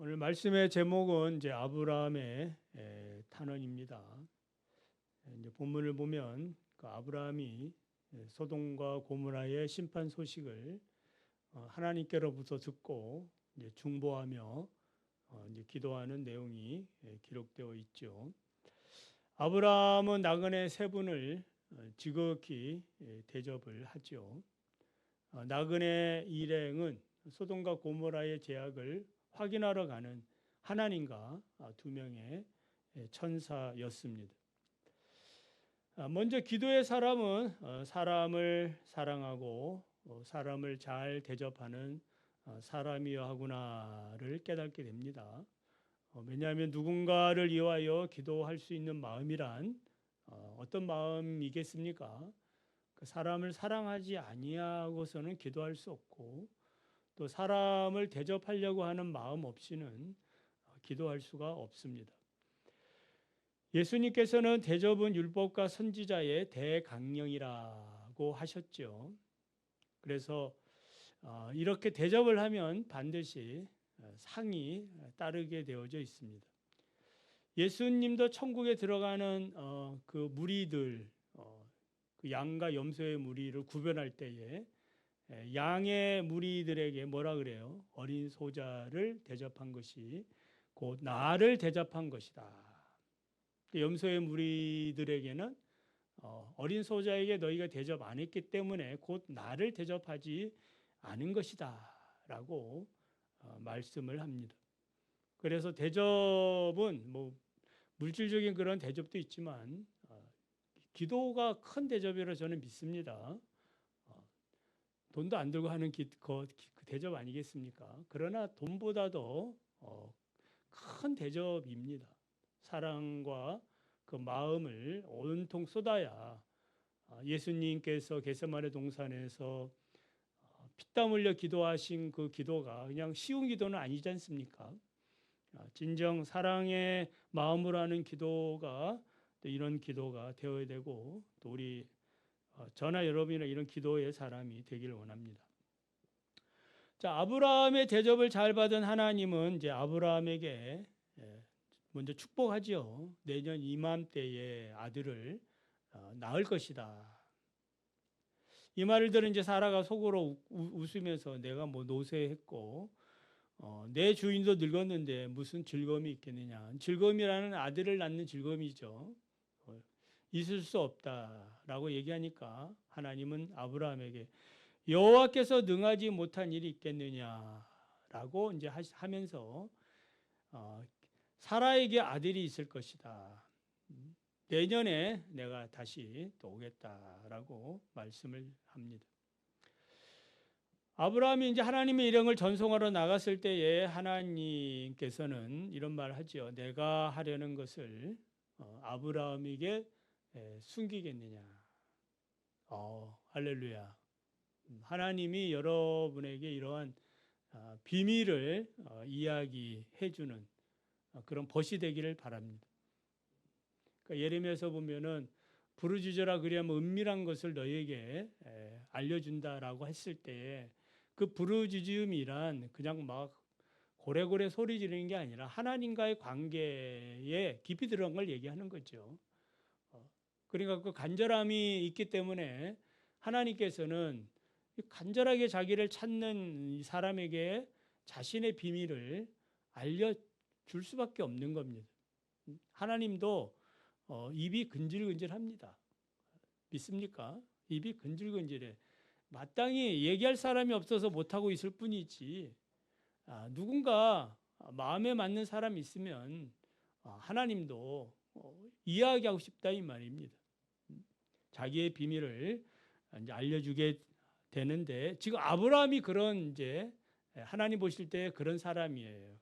오늘 말씀의 제목은 이제 아브라함의 탄원입니다. 이제 본문을 보면 그 아브라함이 소돔과 고모라의 심판 소식을 하나님께로부터 듣고 이제 중보하며 이제 기도하는 내용이 기록되어 있죠. 아브라함은 나그네 세 분을 지극히 대접을 하죠. 나그네 일행은 소돔과 고모라의 죄악을 확인하러 가는 하나님과 두 명의 천사였습니다. 먼저 기도의 사람은 사람을 사랑하고 사람을 잘 대접하는 사람이어야 하구나를 깨닫게 됩니다. 왜냐하면 누군가를 위하여 기도할 수 있는 마음이란 어떤 마음이겠습니까? 그 사람을 사랑하지 아니하고서는 기도할 수 없고 또 사람을 대접하려고 하는 마음 없이는 기도할 수가 없습니다. 예수님께서는 대접은 율법과 선지자의 대강령이라고 하셨죠. 그래서 이렇게 대접을 하면 반드시 상이 따르게 되어져 있습니다. 예수님도 천국에 들어가는 그 무리들, 그 양과 염소의 무리를 구별할 때에 양의 무리들에게 뭐라 그래요? 어린 소자를 대접한 것이 곧 나를 대접한 것이다. 염소의 무리들에게는 어린 소자에게 너희가 대접 안 했기 때문에 곧 나를 대접하지 않은 것이다 라고 말씀을 합니다. 그래서 대접은 뭐 물질적인 그런 대접도 있지만 기도가 큰 대접이라 저는 믿습니다. 돈도 안 들고 하는 그 대접 아니겠습니까? 그러나 돈보다도 큰 대접입니다. 사랑과 그 마음을 온통 쏟아야 예수님께서 겟세마네 동산에서 피땀 흘려 기도하신 그 기도가 그냥 쉬운 기도는 아니지 않습니까? 진정 사랑의 마음으로 하는 기도가 또 이런 기도가 되어야 되고 또 우리 저나 여러분이나 이런 기도의 사람이 되기를 원합니다. 자, 아브라함의 대접을 잘 받은 하나님은 이제 아브라함에게 먼저 축복하지요. 내년 이맘때에 아들을 낳을 것이다. 이 말을 들은 이제 사라가 속으로 웃으면서 내가 뭐 노쇠했고 내 주인도 늙었는데 무슨 즐거움이 있겠느냐. 즐거움이라는 아들을 낳는 즐거움이죠. 있을 수 없다라고 얘기하니까 하나님은 아브라함에게 여호와께서 능하지 못한 일이 있겠느냐라고 이제 하면서 사라에게 아들이 있을 것이다. 내년에 내가 다시 또 오겠다라고 말씀을 합니다. 아브라함이 이제 하나님의 일행을 전송하러 나갔을 때에 하나님께서는 이런 말을 하죠. 내가 하려는 것을 아브라함에게 숨기겠느냐. 할렐루야. 하나님이 여러분에게 이러한 비밀을 이야기해 주는 그런 벗이 되기를 바랍니다. 그러니까 예레미야서 보면은 부르짖어라 그리하면 은밀한 것을 너희에게 알려준다라고 했을 때에 그 부르짖음이란 그냥 막 고래고래 소리 지르는 게 아니라 하나님과의 관계에 깊이 들어간 걸 얘기하는 거죠. 그러니까 그 간절함이 있기 때문에 하나님께서는 간절하게 자기를 찾는 사람에게 자신의 비밀을 알려줄 수밖에 없는 겁니다. 하나님도 입이 근질근질합니다. 믿습니까? 입이 근질근질해. 마땅히 얘기할 사람이 없어서 못하고 있을 뿐이지 누군가 마음에 맞는 사람이 있으면 하나님도 이야기하고 싶다 이 말입니다. 자기의 비밀을 이제 알려주게 되는데 지금 아브라함이 그런 이제 하나님 보실 때 그런 사람이에요.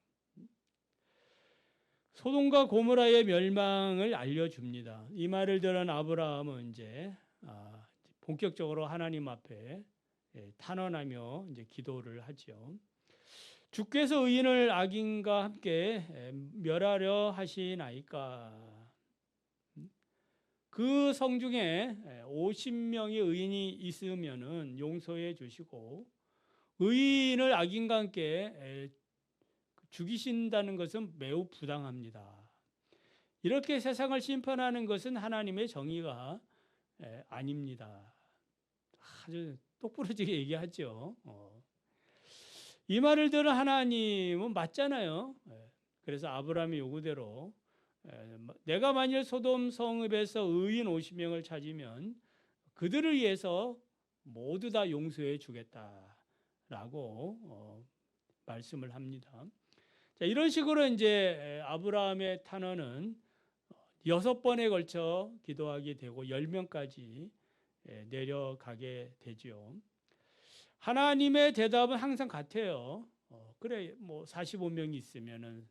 소돔과 고모라의 멸망을 알려줍니다. 이 말을 들은 아브라함은 이제 본격적으로 하나님 앞에 탄원하며 이제 기도를 하죠. 주께서 의인을 악인과 함께 멸하려 하시나이까. 그 성 중에 50명의 의인이 있으면은 용서해 주시고 의인을 악인과 함께 죽이신다는 것은 매우 부당합니다. 이렇게 세상을 심판하는 것은 하나님의 정의가 아닙니다. 아주 똑부러지게 얘기하죠. 이 말을 들은 하나님은 맞잖아요. 그래서 아브라함의 요구대로 내가 만일 소돔 성읍에서 의인 50명을 찾으면 그들을 위해서 모두 다 용서해 주겠다라고 말씀을 합니다. 자, 이런 식으로 이제 아브라함의 탄원은 6번에 걸쳐 기도하게 되고 10명까지 내려가게 되죠. 하나님의 대답은 항상 같아요. 그래, 뭐 45명이 있으면은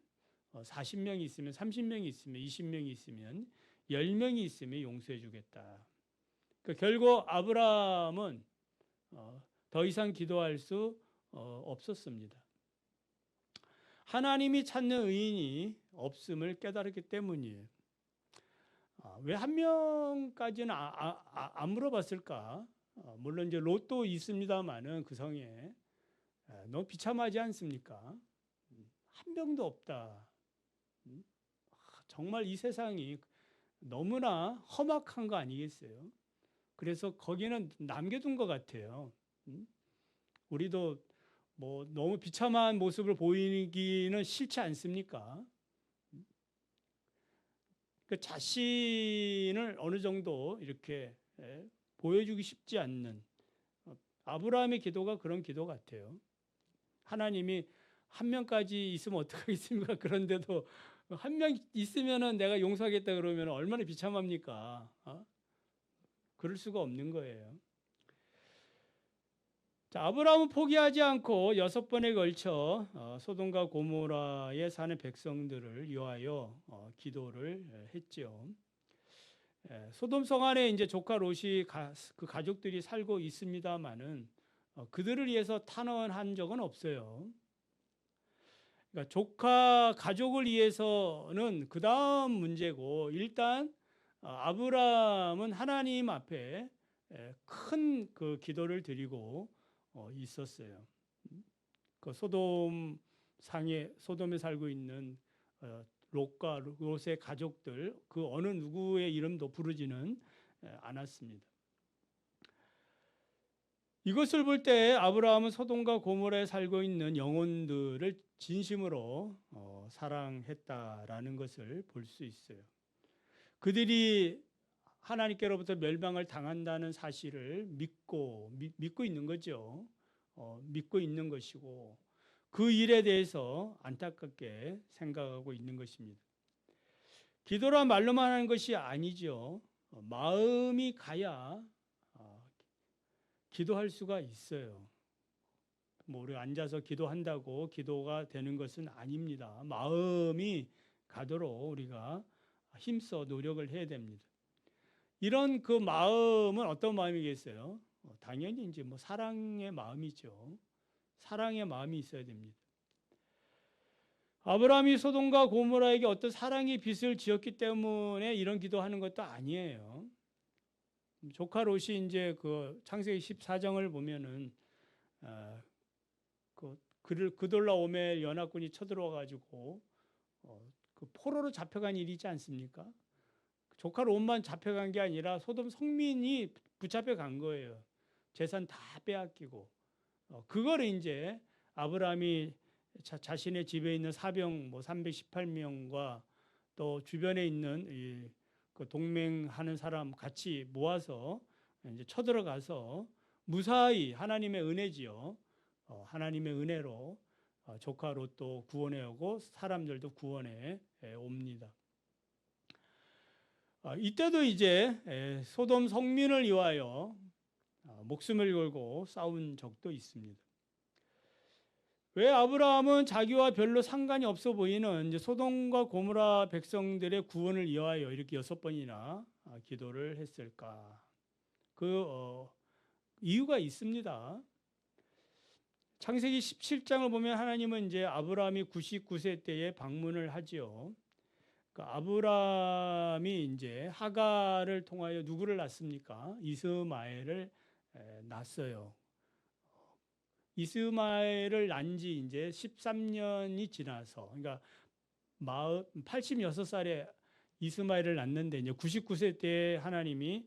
40명이 있으면 30명이 있으면 20명이 있으면 10명이 있으면 용서해 주겠다. 그러니까 결국 아브라함은 더 이상 기도할 수 없었습니다. 하나님이 찾는 의인이 없음을 깨달았기 때문이에요. 왜 한 명까지는 안 물어봤을까? 물론 이제 롯도 있습니다만은 그 성에 너무 비참하지 않습니까? 한 명도 없다. 정말 이 세상이 너무나 험악한 거 아니겠어요? 그래서 거기는 남겨둔 것 같아요. 우리도 뭐 너무 비참한 모습을 보이기는 싫지 않습니까? 그 자신을 어느 정도 이렇게 보여주기 쉽지 않는 아브라함의 기도가 그런 기도 같아요. 하나님이 한 명까지 있으면 어떡하겠습니까? 그런데도 한 명 있으면은 내가 용서하겠다 그러면 얼마나 비참합니까? 그럴 수가 없는 거예요. 자, 아브라함은 포기하지 않고 6번에 걸쳐 소돔과 고모라에 사는 백성들을 위하여 기도를 했죠. 소돔 성 안에 이제 조카 롯이 그 가족들이 살고 있습니다만은 그들을 위해서 탄원한 적은 없어요. 그러니까 조카 가족을 위해서는 그 다음 문제고 일단 아브라함은 하나님 앞에 큰 그 기도를 드리고 있었어요. 그 소돔 상에 소돔에 살고 있는 롯과 롯의 가족들 그 어느 누구의 이름도 부르지는 않았습니다. 이것을 볼 때 아브라함은 소돔과 고모라에 살고 있는 영혼들을 진심으로 사랑했다라는 것을 볼 수 있어요. 그들이 하나님께로부터 멸망을 당한다는 사실을 믿고 있는 거죠. 믿고 있는 것이고 그 일에 대해서 안타깝게 생각하고 있는 것입니다. 기도란 말로만 하는 것이 아니죠. 마음이 가야 기도할 수가 있어요. 뭐 우리가 앉아서 기도한다고 기도가 되는 것은 아닙니다. 마음이 가도록 우리가 힘써 노력을 해야 됩니다. 이런 그 마음은 어떤 마음이겠어요? 당연히 이제 뭐 사랑의 마음이죠. 사랑의 마음이 있어야 됩니다. 아브라함이 소돔과 고모라에게 어떤 사랑의 빚을 지었기 때문에 이런 기도하는 것도 아니에요. 조카 롯이 이제 그 창세기 14장을 보면은 그 그돌라오멜 연합군이 쳐들어와 가지고 그 포로로 잡혀간 일이 있지 않습니까? 조카 롯만 잡혀간 게 아니라 소돔 성민이 붙잡혀 간 거예요. 재산 다 빼앗기고 그거를 이제 아브라함이 자신의 집에 있는 사병 뭐 318명과 또 주변에 있는 그 동맹하는 사람 같이 모아서 이제 쳐들어가서 무사히 하나님의 은혜지요. 하나님의 은혜로 조카 롯도 구원해 오고 사람들도 구원해 옵니다. 이때도 이제 소돔 성민을 위하여 목숨을 걸고 싸운 적도 있습니다. 왜 아브라함은 자기와 별로 상관이 없어 보이는 이제 소돔과 고모라 백성들의 구원을 위하여 이렇게 6번이나 기도를 했을까? 그 이유가 있습니다. 창세기 17장을 보면 하나님은 이제 아브라함이 99세 때에 방문을 하지요. 그러니까 아브라함이 이제 하가를 통하여 누구를 낳습니까? 이스마엘을 낳았어요. 이스마엘을 낳은 지 이제 13년이 지나서, 그러니까 86살에 이스마엘을 낳는데 이제 99세 때 하나님이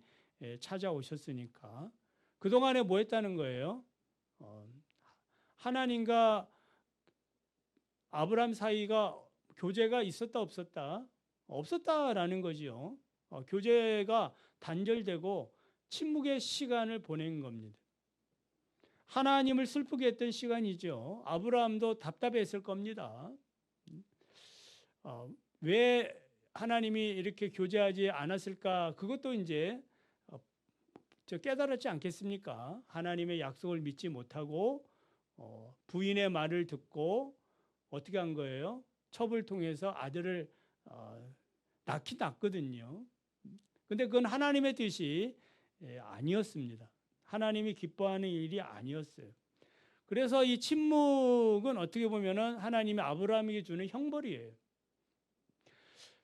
찾아오셨으니까 그동안에 뭐 했다는 거예요? 하나님과 아브라함 사이가 교제가 있었다 없었다? 없었다라는 거지요. 교제가 단절되고 침묵의 시간을 보낸 겁니다. 하나님을 슬프게 했던 시간이죠. 아브라함도 답답했을 겁니다. 왜 하나님이 이렇게 교제하지 않았을까? 그것도 이제 깨달았지 않겠습니까? 하나님의 약속을 믿지 못하고 부인의 말을 듣고 어떻게 한 거예요? 첩을 통해서 아들을 낳긴 낳거든요. 근데 그건 하나님의 뜻이 아니었습니다. 하나님이 기뻐하는 일이 아니었어요. 그래서 이 침묵은 어떻게 보면은 하나님이 아브라함에게 주는 형벌이에요.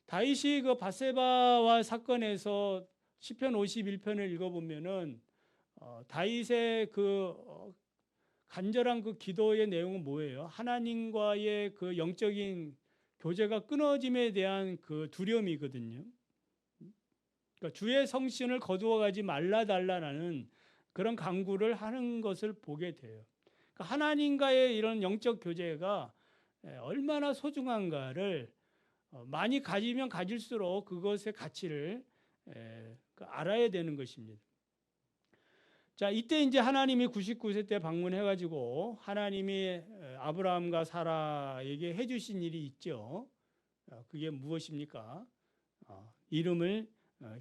다윗이 그 밧세바와 사건에서 시편 51편을 읽어보면은 다윗의 그 간절한 그 기도의 내용은 뭐예요? 하나님과의 그 영적인 교제가 끊어짐에 대한 그 두려움이거든요. 그러니까 주의 성신을 거두어가지 말라달라는 그런 간구를 하는 것을 보게 돼요. 그러니까 하나님과의 이런 영적 교제가 얼마나 소중한가를 많이 가지면 가질수록 그것의 가치를 알아야 되는 것입니다. 자, 이때 이제 하나님이 99세 때 방문해가지고 하나님이 아브라함과 사라에게 해주신 일이 있죠. 그게 무엇입니까? 이름을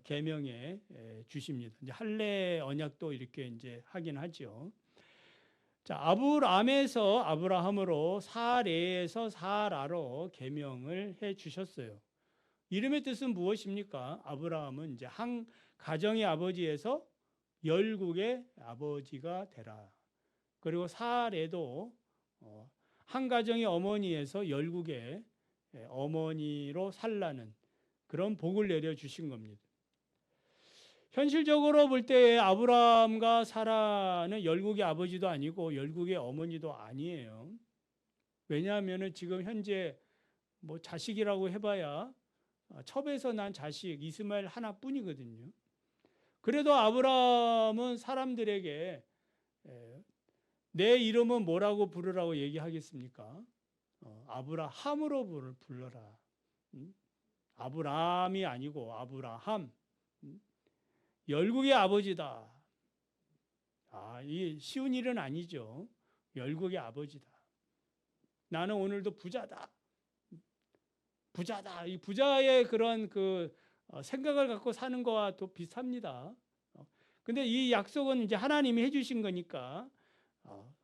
계명해 주십니다. 이제 할례 언약도 이렇게 이제 하긴 하죠. 자, 아브람에서 아브라함으로 사레에서 사라로 계명을 해 주셨어요. 이름의 뜻은 무엇입니까? 아브라함은 이제 한 가정의 아버지에서 열국의 아버지가 되라. 그리고 사레도 한 가정의 어머니에서 열국의 어머니로 살라는 그런 복을 내려 주신 겁니다. 현실적으로 볼 때 아브라함과 사라는 열국의 아버지도 아니고 열국의 어머니도 아니에요. 왜냐하면 지금 현재 뭐 자식이라고 해봐야 첩에서 난 자식 이스마엘 하나뿐이거든요. 그래도 아브라함은 사람들에게 내 이름은 뭐라고 부르라고 얘기하겠습니까? 아브라함으로 불러라. 아브라함이 아니고 아브라함. 열국의 아버지다. 이 쉬운 일은 아니죠. 열국의 아버지다. 나는 오늘도 부자다. 부자다. 이 부자의 그런 그 생각을 갖고 사는 거와 또 비슷합니다. 근데 이 약속은 이제 하나님이 해주신 거니까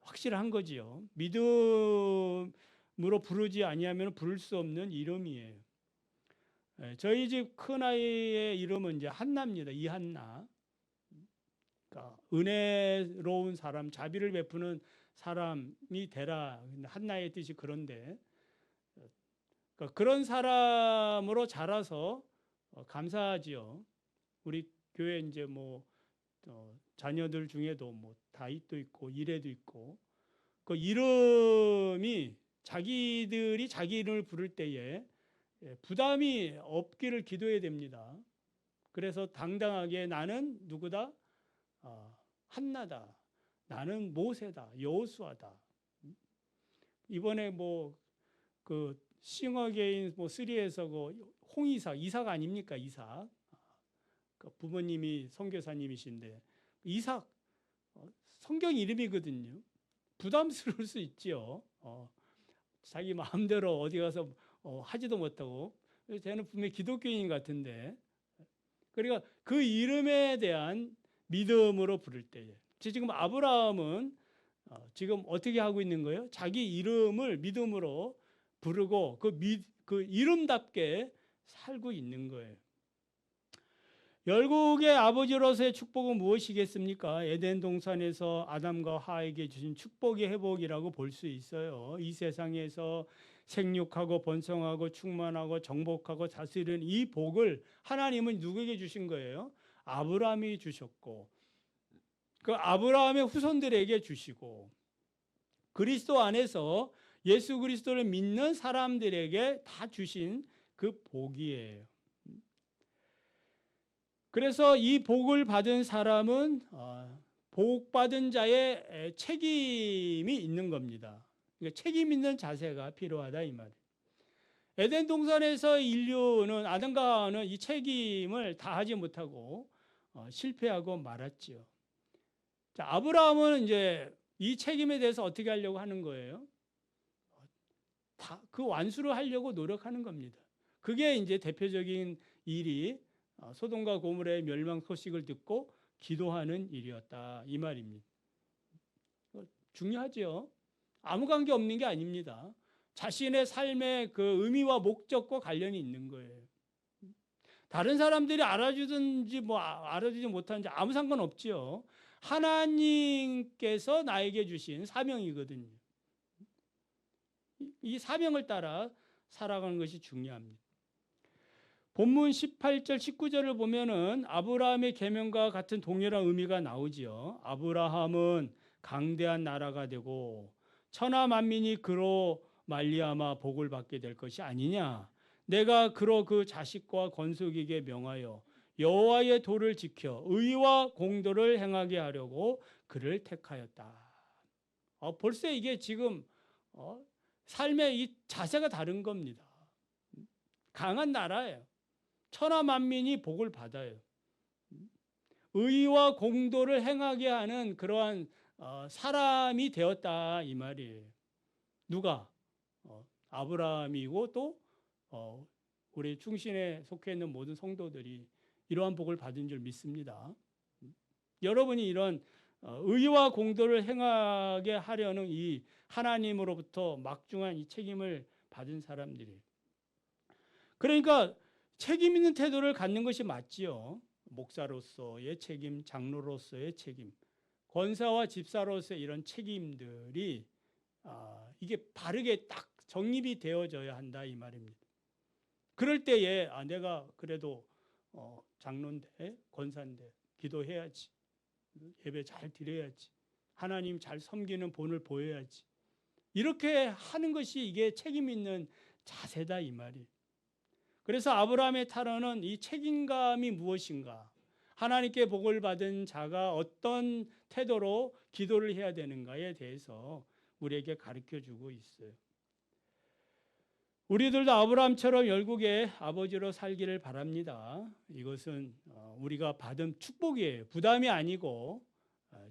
확실한 거지요. 믿음으로 부르지 아니하면 부를 수 없는 이름이에요. 저희 집 큰아이의 이름은 이제 한나입니다. 이한나. 그러니까 은혜로운 사람, 자비를 베푸는 사람이 되라. 한나의 뜻이 그런데 그러니까 그런 사람으로 자라서 감사하지요. 우리 교회 이제 뭐 자녀들 중에도 뭐 다윗도 있고 이레도 있고 그 이름이 자기들이 자기 이름을 부를 때에 부담이 없기를 기도해야 됩니다. 그래서 당당하게 나는 누구다? 한나다. 나는 모세다. 여호수아다. 이번에 뭐 그 싱어게인 뭐 3에서 그 이삭 아닙니까? 이삭. 그 부모님이 선교사님이신데 이삭 성경 이름이거든요. 부담스러울 수 있지요. 자기 마음대로 어디 가서 하지도 못하고 쟤는 분명히 기독교인 같은데 그러니까 그 이름에 대한 믿음으로 부를 때에 지금 아브라함은 지금 어떻게 하고 있는 거예요? 자기 이름을 믿음으로 부르고 그 이름답게 살고 있는 거예요. 열국의 아버지로서의 축복은 무엇이겠습니까? 에덴 동산에서 아담과 하와에게 주신 축복의 회복이라고 볼 수 있어요. 이 세상에서 생육하고 번성하고 충만하고 정복하고 다스리는 이 복을 하나님은 누구에게 주신 거예요? 아브라함이 주셨고 그 아브라함의 후손들에게 주시고 그리스도 안에서 예수 그리스도를 믿는 사람들에게 다 주신 그 복이에요. 그래서 이 복을 받은 사람은 복 받은 자의 책임이 있는 겁니다. 그러니까 책임 있는 자세가 필요하다 이 말이에요. 에덴 동산에서 인류는 아담과 하와는 이 책임을 다하지 못하고 실패하고 말았지요. 자, 아브라함은 이제 이 책임에 대해서 어떻게 하려고 하는 거예요? 다 그 완수를 하려고 노력하는 겁니다. 그게 이제 대표적인 일이 소돔과 고모라의 멸망 소식을 듣고 기도하는 일이었다 이 말입니다. 중요하죠. 아무 관계 없는 게 아닙니다. 자신의 삶의 그 의미와 목적과 관련이 있는 거예요. 다른 사람들이 알아주든지 알아주지 못하는지 아무 상관없지요. 하나님께서 나에게 주신 사명이거든요. 이 사명을 따라 살아가는 것이 중요합니다. 본문 18절 19절을 보면은 아브라함의 계명과 같은 동일한 의미가 나오지요. 아브라함은 강대한 나라가 되고 천하 만민이 그로 말미암아 복을 받게 될 것이 아니냐. 내가 그로 그 자식과 건속에게 명하여 여호와의 도를 지켜 의와 공도를 행하게 하려고 그를 택하였다. 벌써 이게 지금 삶의 이 자세가 다른 겁니다. 강한 나라예요. 천하 만민이 복을 받아요. 의와 공도를 행하게 하는 그러한 사람이 되었다 이 말이에요. 누가? 아브라함이고 또 우리 충신에 속해 있는 모든 성도들이 이러한 복을 받은 줄 믿습니다. 여러분이 이런 의와 공도를 행하게 하려는 이 하나님으로부터 막중한 이 책임을 받은 사람들이에요. 그러니까 책임 있는 태도를 갖는 것이 맞지요. 목사로서의 책임, 장로로서의 책임, 권사와 집사로서의 이런 책임들이 이게 바르게 딱 정립이 되어져야 한다 이 말입니다. 그럴 때에 내가 그래도 장로인데 권사인데 기도해야지, 예배 잘 드려야지, 하나님 잘 섬기는 본을 보여야지, 이렇게 하는 것이 이게 책임 있는 자세다 이 말이에요. 그래서 아브라함의 탈언은 이 책임감이 무엇인가, 하나님께 복을 받은 자가 어떤 태도로 기도를 해야 되는가에 대해서 우리에게 가르쳐주고 있어요. 우리들도 아브라함처럼 열국의 아버지로 살기를 바랍니다. 이것은 우리가 받은 축복이에요. 부담이 아니고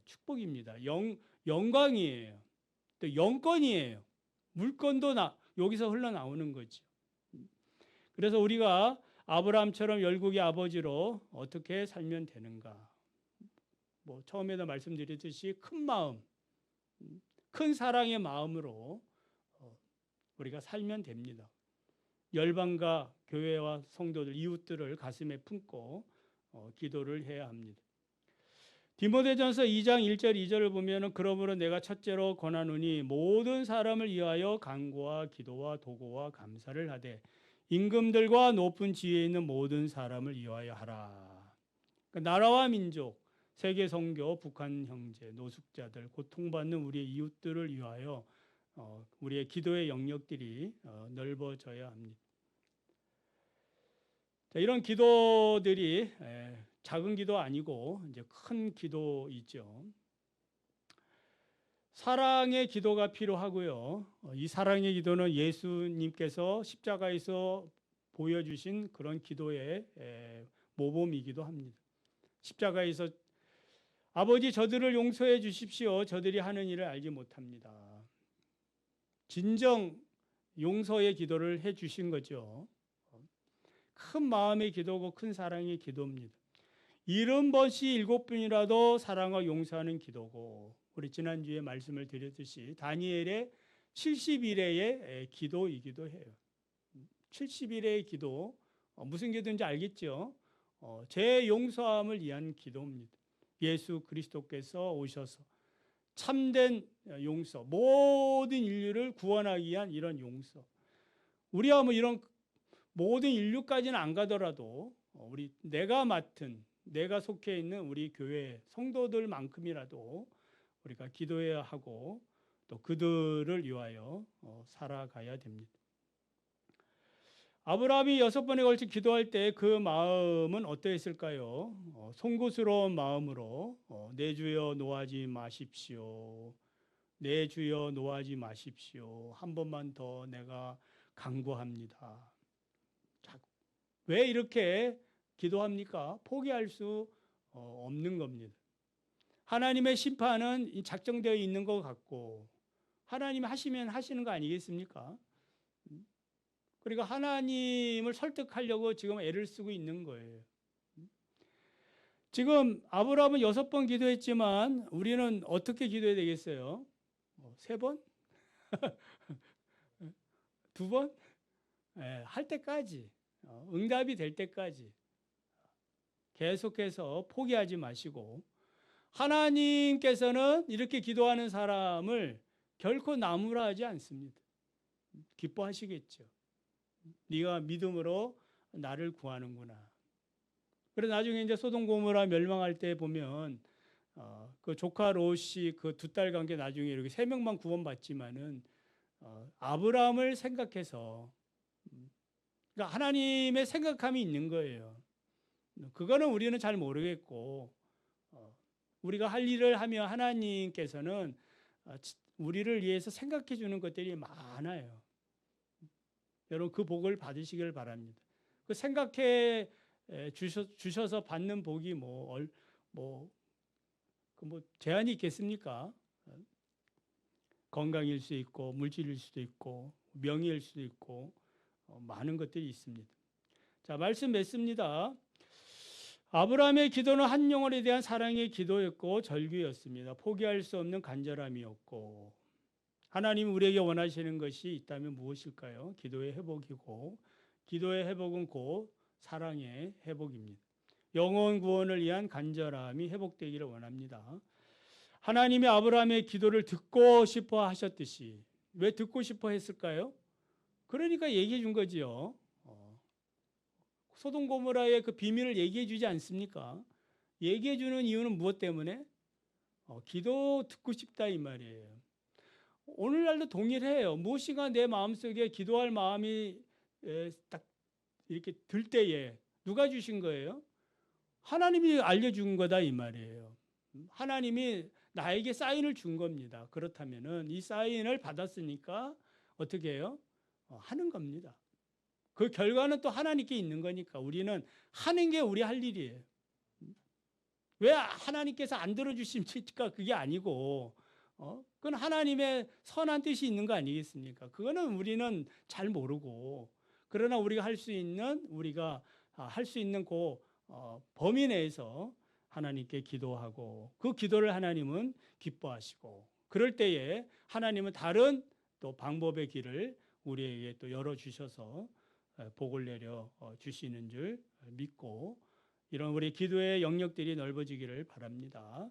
축복입니다. 영광이에요. 또 영권이에요. 물건도 여기서 흘러나오는 거죠. 그래서 우리가 아브라함처럼 열국의 아버지로 어떻게 살면 되는가? 처음에도 말씀드렸듯이 큰 마음, 큰 사랑의 마음으로 우리가 살면 됩니다. 열방과 교회와 성도들, 이웃들을 가슴에 품고 기도를 해야 합니다. 디모데전서 2장 1절 2절을 보면은 그러므로 내가 첫째로 권하노니 모든 사람을 위하여 간구와 기도와 도고와 감사를 하되 임금들과 높은 지위에 있는 모든 사람을 위하여 하라. 그러니까 나라와 민족, 세계 선교, 북한 형제, 노숙자들, 고통받는 우리의 이웃들을 위하여 우리의 기도의 영역들이 넓어져야 합니다. 자, 이런 기도들이 작은 기도 아니고 이제 큰 기도이죠. 사랑의 기도가 필요하고요. 이 사랑의 기도는 예수님께서 십자가에서 보여주신 그런 기도의 모범이기도 합니다. 십자가에서 아버지 저들을 용서해 주십시오. 저들이 하는 일을 알지 못합니다. 진정 용서의 기도를 해 주신 거죠. 큰 마음의 기도고 큰 사랑의 기도입니다. 70번씩 7번이라도 사랑과 용서하는 기도고, 우리 지난주에 말씀을 드렸듯이 다니엘의 70일의 기도이기도 해요. 70일의 기도, 무슨 기도인지 알겠죠? 제 용서함을 위한 기도입니다. 예수 그리스도께서 오셔서 참된 용서, 모든 인류를 구원하기 위한 이런 용서. 우리가 이런 모든 인류까지는 안 가더라도 내가 속해 있는 우리 교회 성도들만큼이라도 우리가 기도해야 하고, 또 그들을 위하여 살아가야 됩니다. 아브라함이 6번에 걸쳐 기도할 때 그 마음은 어떠했을까요? 송구스러운 마음으로 내 주여 노하지 마십시오. 내 주여 노하지 마십시오. 한 번만 더 내가 간구합니다. 자, 왜 이렇게 기도합니까? 포기할 수 없는 겁니다. 하나님의 심판은 작정되어 있는 것 같고 하나님이 하시면 하시는 거 아니겠습니까? 그러니까 하나님을 설득하려고 지금 애를 쓰고 있는 거예요. 지금 아브라함은 6번 기도했지만 우리는 어떻게 기도해야 되겠어요? 3번? 2번? 할 때까지, 응답이 될 때까지 계속해서 포기하지 마시고 하나님께서는 이렇게 기도하는 사람을 결코 나무라하지 않습니다. 기뻐하시겠죠. 네가 믿음으로 나를 구하는구나. 그래서 나중에 이제 소돔 고모라 멸망할 때 보면 그 조카 롯이 그 2딸 관계 나중에 이렇게 3명만 구원받지만은 아브라함을 생각해서 그러니까 하나님의 생각함이 있는 거예요. 그거는 우리는 잘 모르겠고 우리가 할 일을 하며 하나님께서는 우리를 위해서 생각해 주는 것들이 많아요. 여러분 그 복을 받으시길 바랍니다. 그 생각해 주셔서 받는 복이 뭐 제한이 있겠습니까? 건강일 수 있고 물질일 수도 있고 명예일 수도 있고 많은 것들이 있습니다. 자, 말씀 맺습니다. 아브라함의 기도는 한 영혼에 대한 사랑의 기도였고 절규였습니다. 포기할 수 없는 간절함이었고 하나님 우리에게 원하시는 것이 있다면 무엇일까요? 기도의 회복이고 기도의 회복은 곧 사랑의 회복입니다. 영혼 구원을 위한 간절함이 회복되기를 원합니다. 하나님이 아브라함의 기도를 듣고 싶어 하셨듯이 왜 듣고 싶어 했을까요? 그러니까 얘기해 준 거지요. 소돔 고모라의 그 비밀을 얘기해 주지 않습니까? 얘기해 주는 이유는 무엇 때문에? 기도 듣고 싶다 이 말이에요. 오늘날도 동일해요. 무엇인가 내 마음속에 기도할 마음이 딱 이렇게 들 때에 누가 주신 거예요? 하나님이 알려준 거다 이 말이에요. 하나님이 나에게 사인을 준 겁니다. 그렇다면은 이 사인을 받았으니까 어떻게 해요? 하는 겁니다. 그 결과는 또 하나님께 있는 거니까 우리는 하는 게 우리 할 일이에요. 왜 하나님께서 안 들어주십니까? 그게 아니고 그건 하나님의 선한 뜻이 있는 거 아니겠습니까? 그거는 우리는 잘 모르고 그러나 우리가 할 수 있는 그 범위 내에서 하나님께 기도하고 그 기도를 하나님은 기뻐하시고 그럴 때에 하나님은 다른 또 방법의 길을 우리에게 또 열어주셔서 복을 내려 주시는 줄 믿고 이런 우리 기도의 영역들이 넓어지기를 바랍니다.